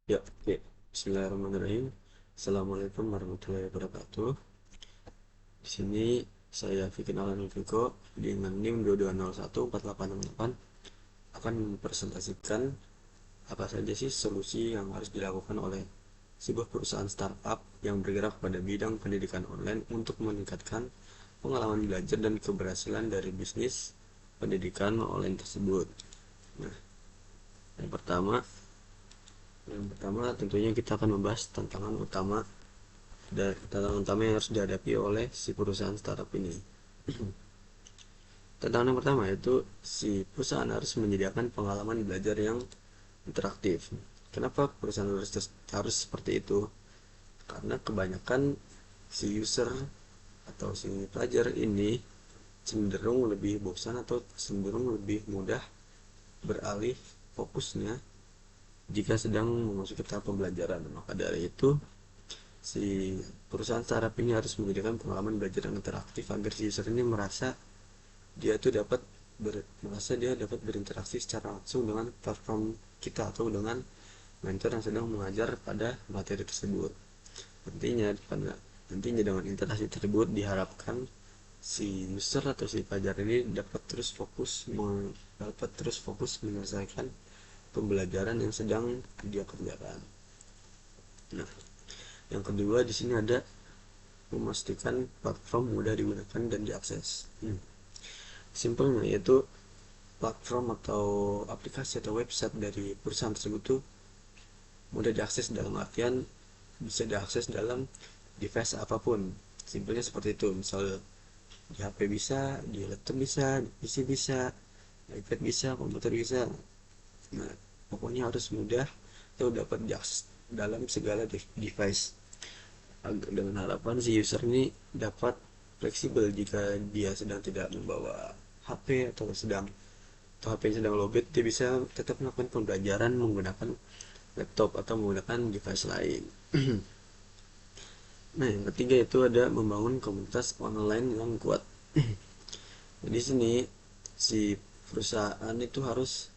Ya, oke. Bismillahirrahmanirrahim. Assalamualaikum warahmatullahi wabarakatuh. Di sini saya Fikri Alan Fiko dengan NIM 22014868 akan mempresentasikan apa saja sih solusi yang harus dilakukan oleh sebuah perusahaan startup yang bergerak pada bidang pendidikan online untuk meningkatkan pengalaman belajar dan keberhasilan dari bisnis pendidikan online tersebut. Nah, yang pertama, tentunya kita akan membahas tantangan utama yang harus dihadapi oleh si perusahaan startup ini. Tantangan yang pertama yaitu si perusahaan harus menyediakan pengalaman belajar yang interaktif. Kenapa perusahaan harus seperti itu? Karena kebanyakan si user atau si pelajar ini cenderung lebih bosan atau cenderung lebih mudah beralih fokusnya jika sedang memasuki tahap pembelajaran. Maka dari itu, si perusahaan startup ini harus menyediakan pengalaman belajar yang interaktif agar si user ini merasa dia dapat berinteraksi secara langsung dengan platform kita atau dengan mentor yang sedang mengajar pada materi tersebut. Nantinya dengan interaksi tersebut diharapkan si user atau si pelajar ini dapat terus fokus menyelesaikan pembelajaran yang sedang dia kerjakan. Nah, yang kedua di sini ada memastikan platform mudah digunakan dan diakses. Simpelnya yaitu platform atau aplikasi atau website dari perusahaan tersebut tuh mudah diakses dalam artian bisa diakses dalam device apapun. Simpelnya seperti itu. Misal di HP bisa, di laptop bisa, di PC bisa, iPad bisa, komputer bisa. Nah, pokoknya harus mudah atau dapat diakses dalam segala device. Dengan harapan si user ini dapat fleksibel jika dia sedang tidak membawa HP atau HP sedang lowbat, dia bisa tetap melakukan pembelajaran menggunakan laptop atau menggunakan device lain. Nah, yang ketiga itu ada membangun komunitas online yang kuat. Di sini si perusahaan itu harus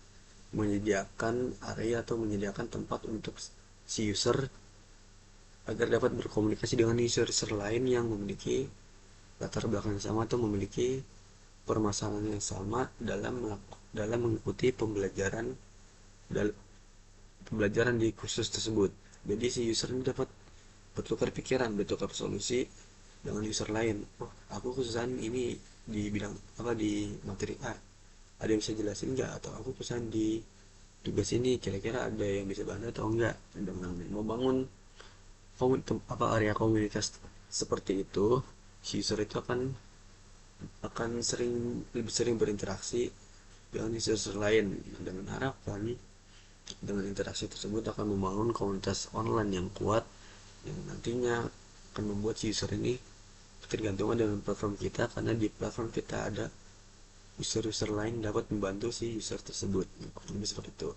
menyediakan area atau menyediakan tempat untuk si user agar dapat berkomunikasi dengan user-user lain yang memiliki latar belakang yang sama atau memiliki permasalahan yang sama dalam mengikuti pembelajaran di kursus tersebut. Jadi si user ini dapat bertukar pikiran, bertukar solusi dengan user lain. Oh, aku kesusahan ini di bidang apa, di materi A. Ada yang bisa jelasin nggak? Atau aku kesusahan di tugas ini, kira-kira ada yang bisa bantu atau enggak? Dengan membangun area komunitas seperti itu, si user itu akan lebih sering berinteraksi dengan user lain, dengan harapan dengan interaksi tersebut akan membangun komunitas online yang kuat yang nantinya akan membuat si user ini ketergantungan dengan platform kita, karena di platform kita ada user-user lain dapat membantu si user tersebut. Lebih seperti itu.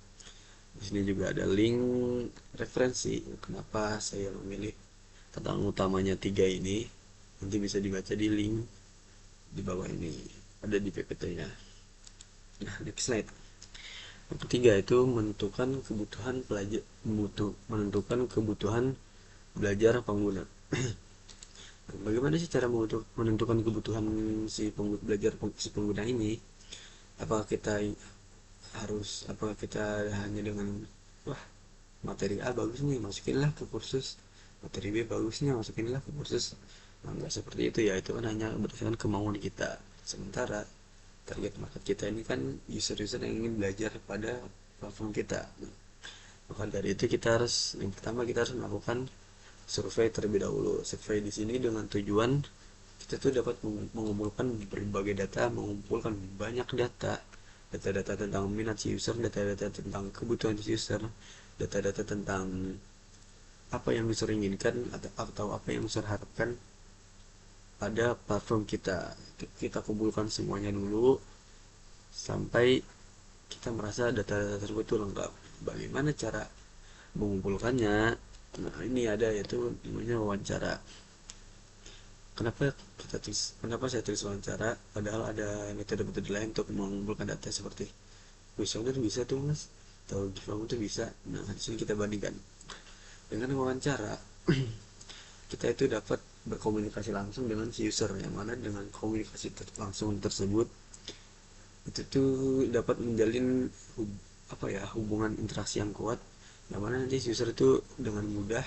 Di sini juga ada link referensi kenapa saya memilih tantangan utamanya tiga ini. Nanti bisa dibaca di link di bawah ini, ada di PPT-nya. Nah, next slide. Yang ketiga itu menentukan kebutuhan belajar pengguna. Bagaimana sih cara menentukan kebutuhan si pengguna ini? Apakah kita hanya dengan, wah, materi A bagus nih, masukinlah ke kursus, materi B bagusnya masukinlah ke kursus. Nah, nggak seperti itu ya, itu kan hanya berdasarkan kemauan kita. Sementara target market kita ini kan user-user yang ingin belajar pada platform kita. Maka dari itu yang pertama kita harus melakukan survei terlebih dahulu. Survei di sini dengan tujuan kita tuh dapat mengumpulkan berbagai data, mengumpulkan banyak data tentang minat si user, data-data tentang kebutuhan si user, data-data tentang apa yang user inginkan atau apa yang user harapkan pada platform kita. Kita kumpulkan semuanya dulu sampai kita merasa data-data tersebut itu lengkap. Bagaimana cara mengumpulkannya? Nah, ini ada, yaitu namanya wawancara. Kenapa saya tulis wawancara padahal ada metode-metode lain untuk mengumpulkan data seperti kuesioner bisa tuh mas, atau giveaway itu bisa. Nah, di sini kita bandingkan. Dengan wawancara kita itu dapat berkomunikasi langsung dengan si user, yang mana dengan komunikasi langsung tersebut itu tuh dapat menjalin apa ya, hubungan interaksi yang kuat, yang mana nanti si user itu dengan mudah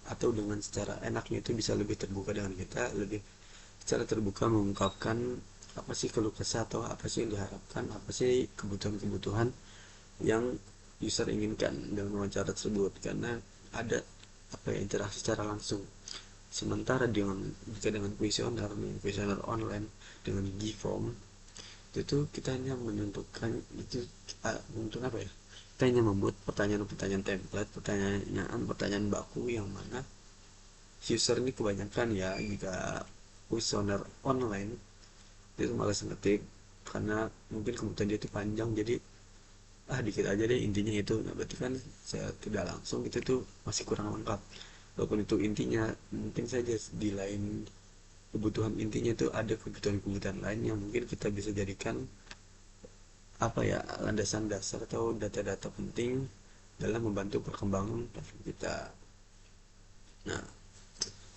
atau dengan secara enaknya itu bisa lebih terbuka dengan kita, lebih secara terbuka mengungkapkan apa sih keluh kesah atau apa sih yang diharapkan, apa sih kebutuhan-kebutuhan yang user inginkan dengan wawancara tersebut, karena ada apa ya, interaksi secara langsung. Sementara dengan jika dengan kuesioner online dengan Gform itu tuh kita hanya menentukan itu, menentukan apa ya, kita hanya membuat pertanyaan-pertanyaan template, pertanyaan baku, yang mana user ini kebanyakan ya, jika kuesioner online dia tuh malas ngetik karena mungkin kebutuhan dia itu panjang, jadi dikit aja deh intinya itu. Nah berarti kan saya tidak langsung itu tuh masih kurang lengkap, walaupun itu intinya. Mungkin saja di lain kebutuhan intinya itu ada kebutuhan-kebutuhan lain yang mungkin kita bisa jadikan apa ya, landasan dasar atau data-data penting dalam membantu perkembangan platform kita. Nah,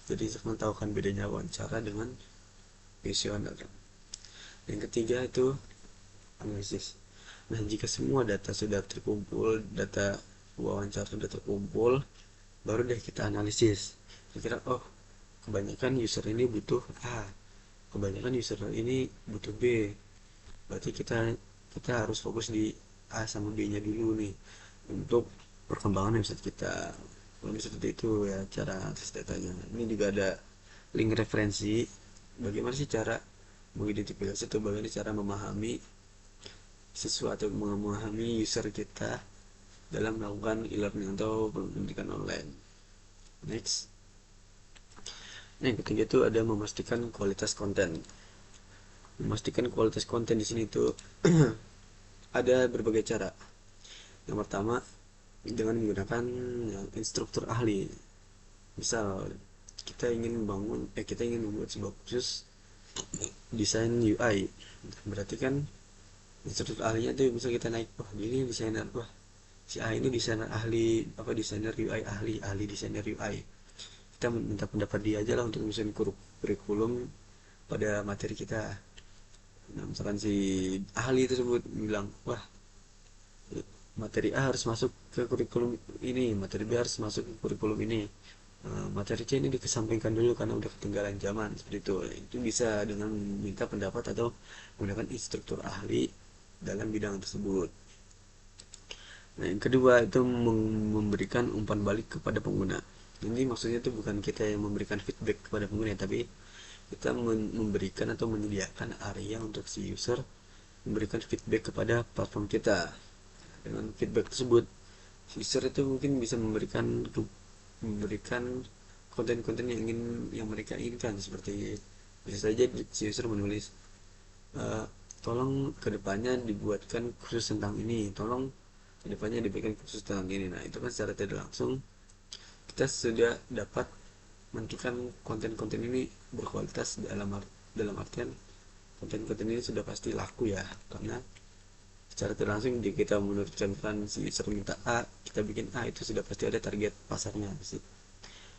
jadi teman tahu kan bedanya wawancara dengan visioner. Yang ketiga itu analisis. Nah, jika semua data sudah terkumpul, data wawancara sudah terkumpul, baru deh kita analisis. Kira-kira, oh, kebanyakan user ini butuh A, kebanyakan user ini butuh B. Berarti kita kita harus fokus di A sama B-nya dulu nih untuk perkembangan website kita. Kalau seperti itu ya cara akses datanya. Ini juga ada link referensi bagaimana sih cara mengidentifikasi atau bagaimana cara memahami sesuatu, memahami user kita dalam melakukan e-learning atau pendidikan online. Next. Nah, yang ketiga itu ada memastikan kualitas konten. Memastikan kualitas konten di sini tuh ada berbagai cara. Yang pertama dengan menggunakan instruktur ahli. Misal kita ingin membuat sebuah kursus desain UI, berarti kan instruktur ahlinya tuh bisa kita naik, wah ini desainer, wah si A ini desainer ahli, apa desainer UI ahli desainer UI. Kita minta pendapat dia aja lah untuk menyusun kurikulum pada materi kita. Nah, misalkan si ahli tersebut bilang, wah materi A harus masuk ke kurikulum ini, materi B harus masuk ke kurikulum ini, materi C ini dikesampingkan dulu karena udah ketinggalan zaman, seperti itu. Itu bisa dengan minta pendapat atau menggunakan instruktur ahli dalam bidang tersebut. Nah, yang kedua itu memberikan umpan balik kepada pengguna. Ini maksudnya itu bukan kita yang memberikan feedback kepada pengguna, tapi kita memberikan atau menyediakan area untuk si user memberikan feedback kepada platform kita. Dengan feedback tersebut, user itu mungkin bisa memberikan konten-konten yang mereka inginkan, seperti bisa saja si user menulis, tolong kedepannya dibuatkan khusus tentang ini, tolong kedepannya dibuatkan khusus tentang ini. Nah itu kan secara tidak langsung kita sudah dapat menentukan konten-konten ini berkualitas, dalam artian konten-konten ini sudah pasti laku ya, karena secara tidak langsung jika kita menurunkan si user minta A, kita bikin A, itu sudah pasti ada target pasarnya sih.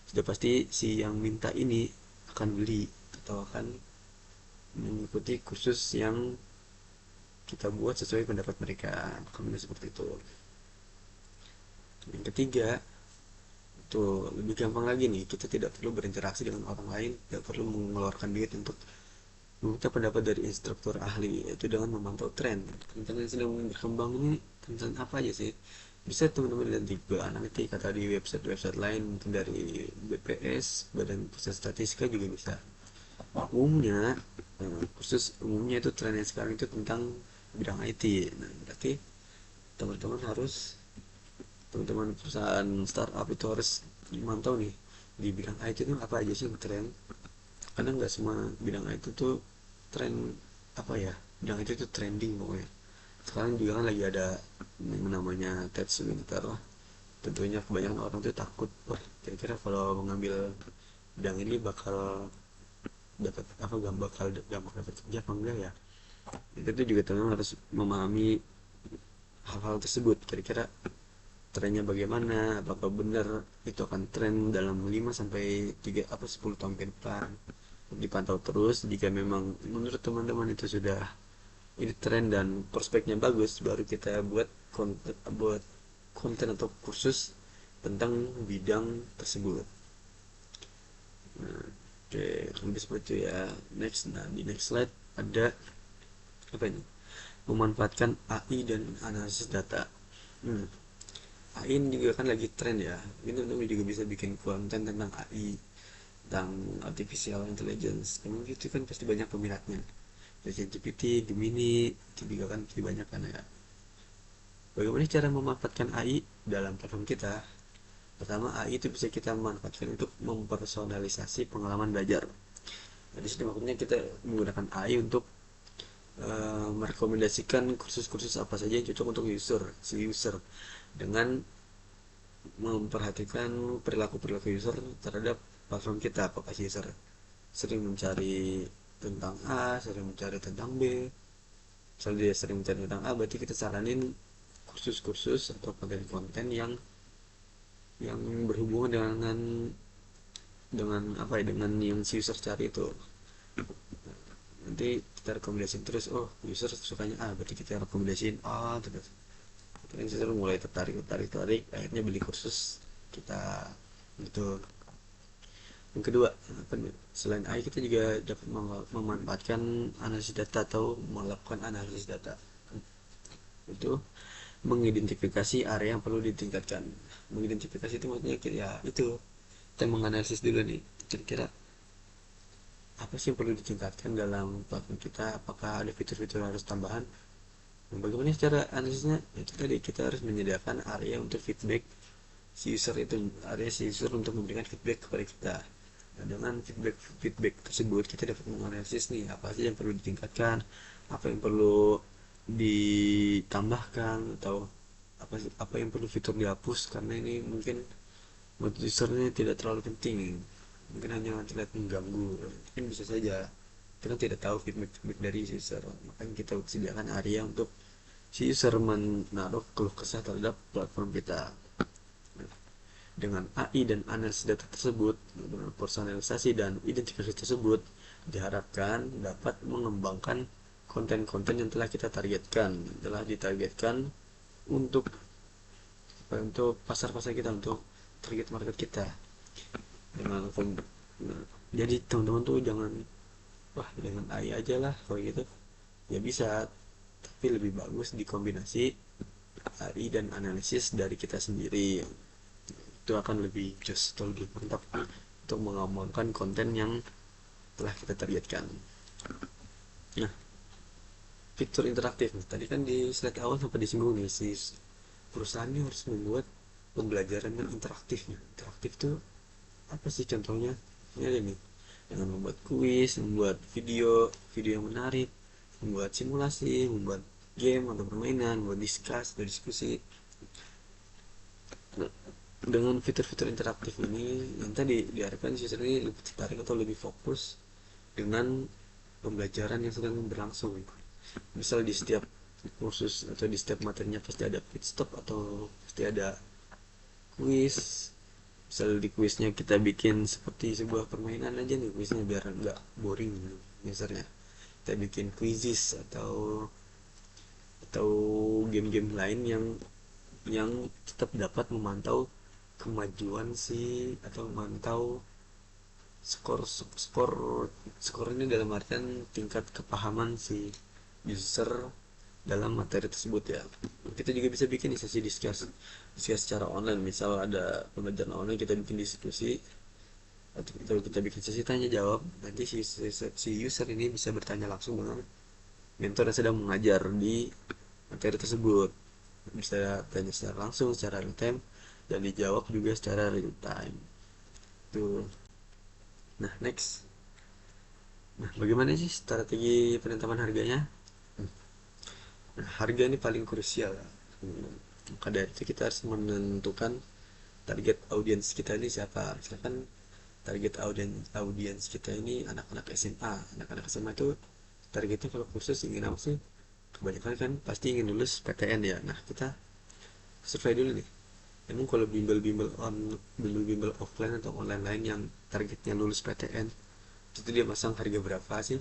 Sudah pasti si yang minta ini akan beli atau akan mengikuti kursus yang kita buat sesuai pendapat mereka. Kemudian seperti itu. Yang ketiga, tuh lebih gampang lagi nih, kita tidak perlu berinteraksi dengan orang lain, tidak perlu mengeluarkan duit untuk meminta pendapat dari instruktur ahli, yaitu dengan memantau tren yang sedang berkembang ini, tentang apa aja sih. Bisa teman-teman lihat di Analitik atau di website lain, mungkin dari BPS, Badan Pusat Statistika juga bisa. Umumnya itu tren yang sekarang itu tentang bidang IT. Nah berarti teman-teman perusahaan startup itu harus memantau nih di bidang IT itu apa aja sih yang tren, karena nggak semua bidang IT tuh tren, apa ya, bidang IT tuh trending pokoknya. Sekarang juga kan lagi ada yang namanya TED Winter lah, tentunya kebanyakan orang tuh takut, wah kira-kira kalau mengambil bidang ini bakal dapat apa, gampang dapat kerja apa enggak ya. Itu juga teman harus memahami hal-hal tersebut. Kira-kira trennya bagaimana, apakah benar itu akan tren dalam 5 sampai 3 apa 10 tahun ke depan. Dipantau terus, jika memang menurut teman-teman itu sudah ini tren dan prospeknya bagus, baru kita buat konten atau kursus tentang bidang tersebut. Nah, oke, lebih seperti itu ya. Next, nah di next slide ada apa ini? Memanfaatkan AI dan analisis data. AI ini juga kan lagi tren ya. Ini teman-teman juga bisa bikin konten tentang AI, tentang artificial intelligence. Kamu gitu kan pasti banyak peminatnya. Dari GPT, Gemini, itu juga kan pasti banyak kan ya. Bagaimana cara memanfaatkan AI dalam platform kita? Pertama, AI itu bisa kita manfaatkan untuk mempersonalisasi pengalaman belajar. Nah, di sini maksudnya kita menggunakan AI untuk merekomendasikan kursus-kursus apa saja yang cocok untuk si user dengan memperhatikan perilaku-perilaku user terhadap platform kita. Apakah si user sering mencari tentang A, sering mencari tentang B. Misalnya dia sering mencari tentang A, berarti kita saranin kursus-kursus atau konten-konten yang berhubungan dengan apa ya, dengan yang si user cari itu. Nanti kita rekomendasiin terus, oh user sukanya A, berarti kita rekomendasiin A terus. Terus user mulai tertarik, akhirnya beli kursus kita gitu. Yang kedua, apa nih? Selain AI kita juga dapat memanfaatkan analisis data atau melakukan analisis data. Itu mengidentifikasi area yang perlu ditingkatkan. Mengidentifikasi itu maksudnya ya itu kita menganalisis dulu nih, kira-kira apa sih yang perlu ditingkatkan dalam platform kita, apakah ada fitur-fitur harus tambahan. Nah, bagaimana cara analisisnya? Itu tadi kita harus menyediakan area untuk feedback si user itu, area si user untuk memberikan feedback kepada kita. Nah, dengan feedback tersebut kita dapat menganalisis nih apa sih yang perlu ditingkatkan, apa yang perlu ditambahkan, atau apa yang perlu fitur dihapus karena ini mungkin buat usernya tidak terlalu penting, mungkin hanya terlihat mengganggu. Mungkin bisa saja kita tidak tahu feedback dari user, makanya kita sediakan area untuk si user menaruh keluh kesah terhadap platform kita. Dengan AI dan analisis data tersebut, dengan personalisasi dan identifikasi tersebut, diharapkan dapat mengembangkan konten-konten yang telah ditargetkan untuk untuk pasar-pasar kita, untuk target market kita. Dengan nah, jadi teman-teman tuh jangan, wah dengan AI aja lah kalau gitu, ya bisa, tapi lebih bagus dikombinasi AI dan analisis dari kita sendiri. Itu akan lebih just atau lebih mantap untuk mengembangkan konten yang telah kita targetkan. Nah, fitur interaktif tadi kan di slide awal sampai disinggung nih, si perusahaan ini harus membuat pembelajaran yang interaktif. Interaktif tuh apa sih contohnya? Ini ada nih, dengan membuat kuis, membuat video yang menarik, membuat simulasi, membuat game atau permainan, membuat diskusi. Nah, dengan fitur-fitur interaktif ini yang tadi diharapkan siswa ini lebih tertarik atau lebih fokus dengan pembelajaran yang sedang berlangsung. Misal di setiap kursus atau di setiap materinya pasti ada pit stop atau pasti ada kuis. Misal di kuisnya kita bikin seperti sebuah permainan aja nih kuisnya, biar nggak boring misalnya kita bikin quizzes atau game-game lain yang tetap dapat memantau kemajuan atau memantau skor skor skor ini dalam artian tingkat kepahaman si user dalam materi tersebut ya. Kita juga bisa bikin sesi diskusi secara online, misal ada pembelajaran online kita bikin diskusi atau kita bikin sesi tanya jawab, nanti si user ini bisa bertanya langsung dengan mentor yang sedang mengajar di materi tersebut, bisa tanya secara langsung secara real time dan dijawab juga secara real time tuh. Nah, next, nah bagaimana sih strategi penetapan harganya? Nah, harga ini paling krusial. Maka dari itu kita harus menentukan target audiens kita ini siapa. Misalkan target audiens kita ini anak-anak SMA. Anak-anak SMA itu targetnya kalau kursus ingin apa sih? Kebanyakan kan pasti ingin lulus PTN ya. Nah, kita survei dulu nih. Emang kalau bimbel-bimbel offline atau online lain yang targetnya lulus PTN, itu dia masang harga berapa sih?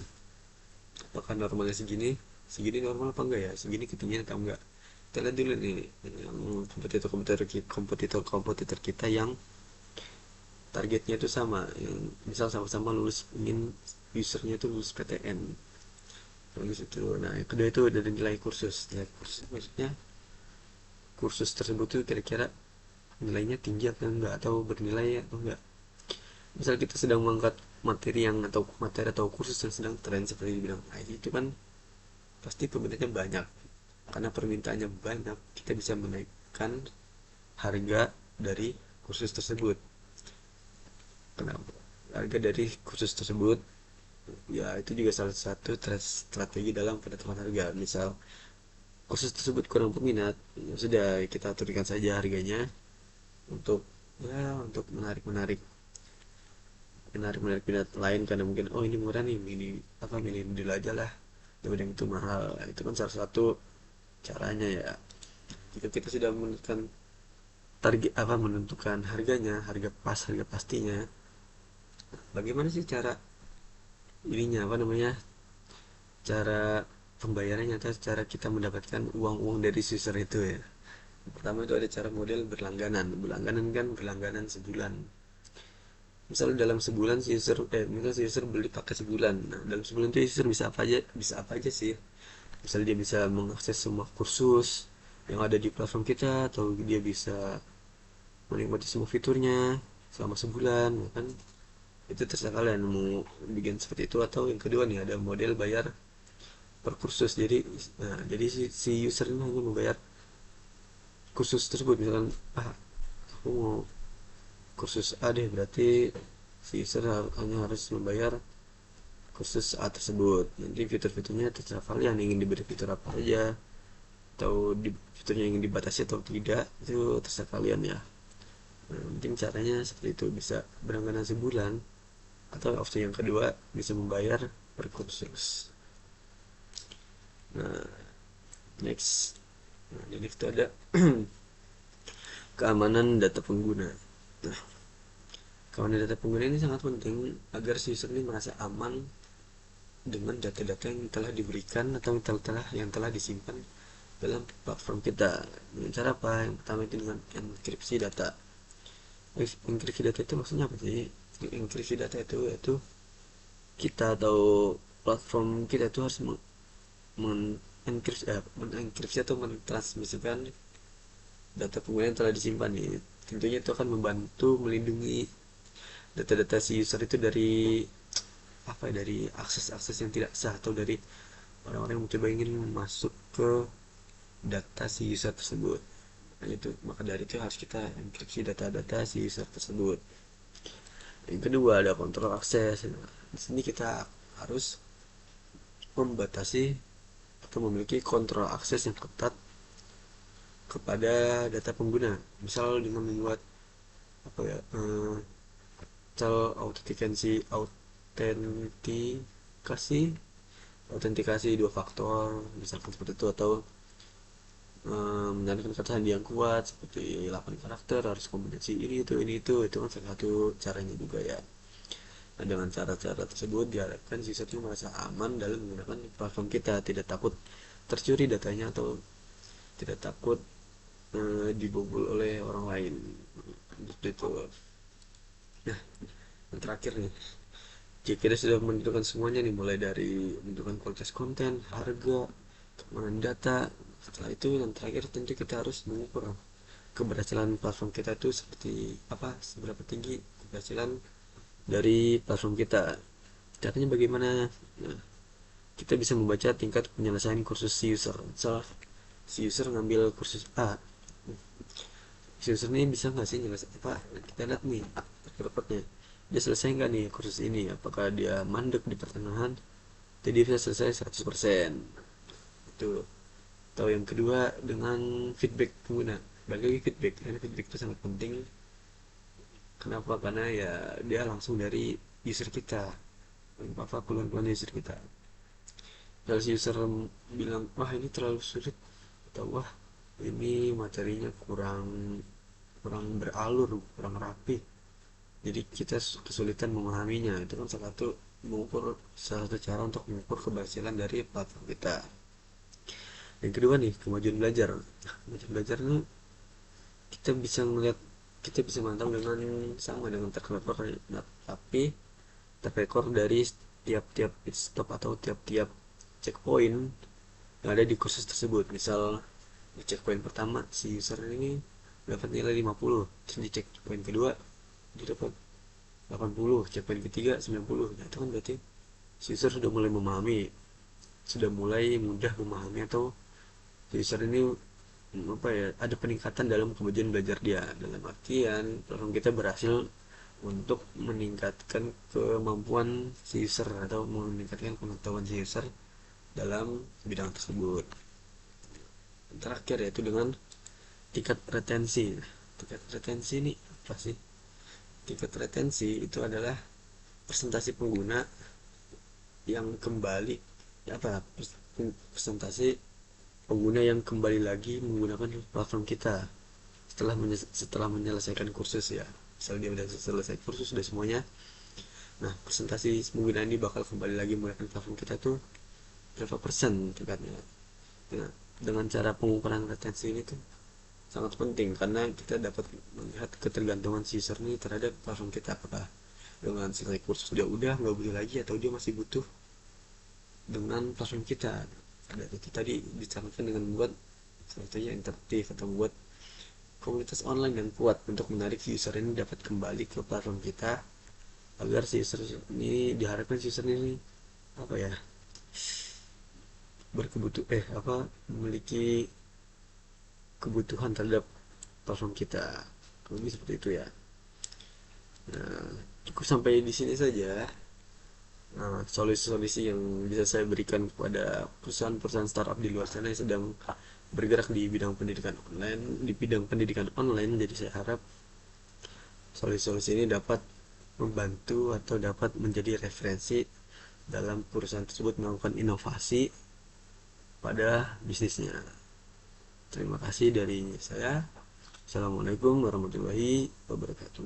Apakah normalnya segini? Segini normal apa enggak ya? Segini ketinggian atau enggak? Kita lihat dulu nih yang kompetitor kita yang targetnya itu sama, yang misal sama-sama lulus, ingin usernya itu lulus PTN. Lulus itu. Nah, yang kedua itu dari nilai kursus maksudnya kursus tersebut tuh kira-kira nilainya tinggi atau enggak, atau bernilai atau enggak. Misal kita sedang mengangkat materi atau kursus yang sedang tren seperti di bidang IT, itu kan pasti peminatnya banyak. Karena permintaannya banyak, kita bisa menaikkan harga dari kursus tersebut. Kenapa? Harga dari kursus tersebut, ya itu juga salah satu strategi dalam penetapan harga. Misal kursus tersebut kurang peminat, ya sudah kita turunkan saja harganya untuk untuk menarik minat lain, karena mungkin oh ini murah nih, milih dulu aja lah daripada yang itu mahal. Nah, itu kan salah satu caranya ya. Jika kita sudah menentukan harganya, harga pastinya, bagaimana sih cara ininya, apa namanya, cara pembayarannya atau cara kita mendapatkan uang dari user itu ya. Pertama itu ada cara model berlangganan sebulan. Misal dalam sebulan si user beli pakai sebulan. Nah, dalam sebulan itu user bisa apa aja sih. Misal dia bisa mengakses semua kursus yang ada di platform kita, atau dia bisa menikmati semua fiturnya selama sebulan, ya kan. Itu terserah kalian mau bikin seperti itu. Atau yang kedua nih, ada model bayar per kursus. Jadi si user ini hanya membayar kursus tersebut. Misalkan aku mau kursus A deh, berarti si user hanya harus membayar kursus A tersebut. Nanti fitur-fiturnya terserah kalian ingin diberi fitur apa aja, atau fiturnya ingin dibatasi atau tidak, itu terserah kalian ya. Nah, mungkin caranya seperti itu, bisa berlangganan sebulan, atau opsi yang kedua bisa membayar per kursus. Nah, next. Nah, jadi itu ada keamanan data pengguna. Nah, keamanan data pengguna ini sangat penting agar si user ini merasa aman dengan data-data yang telah diberikan atau yang telah disimpan dalam platform kita. Dengan cara apa? Yang pertama itu dengan enkripsi data. Enkripsi data itu maksudnya apa sih? Enkripsi data itu yaitu kita atau platform kita itu harus mengenkripsi atau mentransmisikan data pengguna yang telah disimpan nih. Tentunya itu akan membantu melindungi data-data si user itu dari dari akses-akses yang tidak sah, atau dari orang-orang yang mencoba ingin masuk ke data si user tersebut. Nah, itu maka dari itu harus kita enkripsi data-data si user tersebut. Yang kedua ada kontrol akses. Nah, di sini kita harus membatasi atau memiliki kontrol akses yang ketat kepada data pengguna. Misal dengan membuat apa ya autentikasi autentikasi dua faktor misalkan seperti itu, atau menyandarkan kata sandi yang kuat seperti 8 karakter, harus kombinasi ini itu kan salah satu caranya juga ya. Nah, dengan cara-cara tersebut diharapkan siswa itu merasa aman dalam menggunakan platform kita, tidak takut tercuri datanya, atau tidak takut dibobol oleh orang lain seperti itu. Nah, yang terakhir nih, jika kita sudah menentukan semuanya nih, mulai dari menentukan kualitas konten, harga, keamanan data, setelah itu yang terakhir tentu kita harus mengukur keberhasilan platform kita itu seperti apa, seberapa tinggi keberhasilan dari platform kita. Caranya bagaimana? Nah, kita bisa membaca tingkat penyelesaian kursus si user. Misal si user ngambil kursus A, si user ini bisa nggak sih nyelesain kita lihat nih rapotnya, dia selesai nggak nih kursus ini, apakah dia mandek di pertengahan, jadi bisa selesai 100%. Itu. Atau yang kedua dengan feedback pengguna. Bagi lagi feedback, karena feedback itu sangat penting. Kenapa? Karena ya dia langsung dari user kita, apa keluhan user kita. Kalau si user bilang wah ini terlalu sulit, atau wah ini materinya kurang kurang beralur, kurang rapi, jadi kita kesulitan memahaminya. Itu kan salah satu cara untuk mengukur keberhasilan dari platform kita. Yang kedua nih, kemajuan belajar. Kemajuan belajar ini kita bisa melihat, kita bisa mantau dengan sama dengan track record, nah, tapi track record dari tiap-tiap pit stop atau tiap-tiap checkpoint yang ada di kursus tersebut. Misal di checkpoint pertama si user ini dapat nilai 50, terus di checkpoint kedua dia dapat 80, checkpoint ketiga 90. Nah, itu kan berarti si user sudah mulai memahami, sudah mulai mudah memahami, atau si user ini apa ya, ada peningkatan dalam kemajuan belajar dia. Dalam artian platform kita berhasil untuk meningkatkan kemampuan si user atau meningkatkan pengetahuan si user dalam bidang tersebut. Yang terakhir yaitu dengan tingkat retensi. Tingkat retensi ini apa sih? Tingkat retensi itu adalah presentasi pengguna yang kembali, apa, presentasi pengguna yang kembali lagi menggunakan platform kita setelah menyelesaikan kursus ya. Misal dia udah selesai kursus, sudah semuanya, nah presentasi pengguna ini bakal kembali lagi menggunakan platform kita tuh berapa persen tingkatnya. Nah, dengan cara pengukuran retensi ini tuh sangat penting, karena kita dapat melihat ketergantungan si user ini terhadap platform kita. Apakah dengan selesai kursus dia udah nggak butuh lagi, atau dia masih butuh dengan platform kita. Ada itu tadi disarankan dengan membuat satunya interaktif atau membuat komunitas online yang kuat untuk menarik si user ini dapat kembali ke platform kita, agar si user ini, diharapkan si user ini apa ya, memiliki kebutuhan terhadap platform kita. Lebih seperti itu ya. Nah, cukup sampai di sini saja. Nah, solusi-solusi yang bisa saya berikan kepada perusahaan-perusahaan startup di luar sana yang sedang bergerak di bidang pendidikan online, Jadi saya harap solusi-solusi ini dapat membantu atau dapat menjadi referensi dalam perusahaan tersebut melakukan inovasi pada bisnisnya. Terima kasih dari saya. Assalamualaikum warahmatullahi wabarakatuh.